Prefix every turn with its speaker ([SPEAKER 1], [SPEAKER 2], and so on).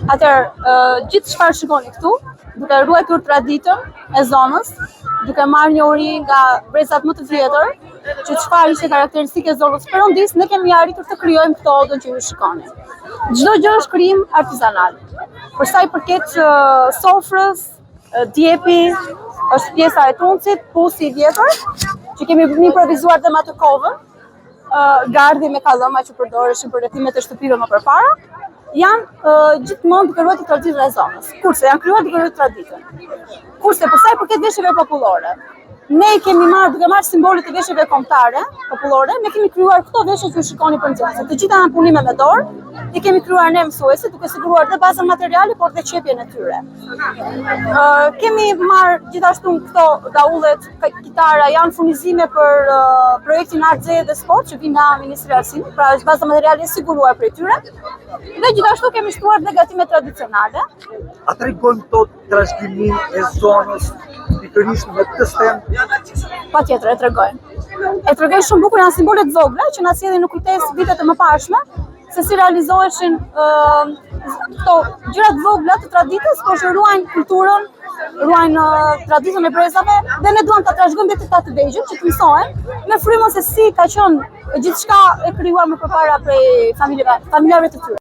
[SPEAKER 1] Atëherë, gjithë çfarë shikoni këtu, duke ruajtur traditën e zonës, duke marrë një uri nga brezat më të vjetër, që çfarë ishte karakteristike e zonës perëndis, ne kemi arritur të krijojmë këto odën që ju shikoni. Çdo gjë është krijim artizanal. Për sa i përket sofrës, djepi, është pjesa e tuncit, pusi i vjetër, që kemi improvisuar dhe me atë kovën, gardhi me kallëma që përdoreshin për rrethimet e shtëpive më përpara, janë gjithmonë duke ruajtur traditën e zonës. Kurse janë krijuar duke ruajtur traditën. Kurse për sa i përket veshjeve popullore, ne kemi duke marrë simbolet e veshjeve kombëtare, popullore, ne kemi krijuar këto veshje që ju shikoni për nxënësit. Të gjitha janë punime me dorë, i kemi krijuar ne mësuesit, duke siguruar dhe bazën materiale, por dhe qepjen e tyre. Kemi marrë gjithashtu këto daullet, kitara, janë furnizime për projektin Art Ze dhe Sport që vjen nga Ministri i Arsimit, pra është baza materiale e siguruar për tyre. Dhe gjithashtu kemi shtuar dhe gatime tradicionale.
[SPEAKER 2] A tregojnë këto trashëgimin e zonës pikërisht me këtë stem?
[SPEAKER 1] Patjetër, e tregojnë. E tregojnë shumë bukur, janë simbolet vogla që na sjellin në kujtesë vitet e mëparshme, se si realizoheshin këto gjërat vogla të traditës, por që ruajnë kulturën, ruajnë traditën e brezave, dhe ne duam ta trashëgojmë dhe ta të vegjël që të mësohen me frymën se si ka qenë gjithçka e krijuar më përpara prej familjarëve të tyre.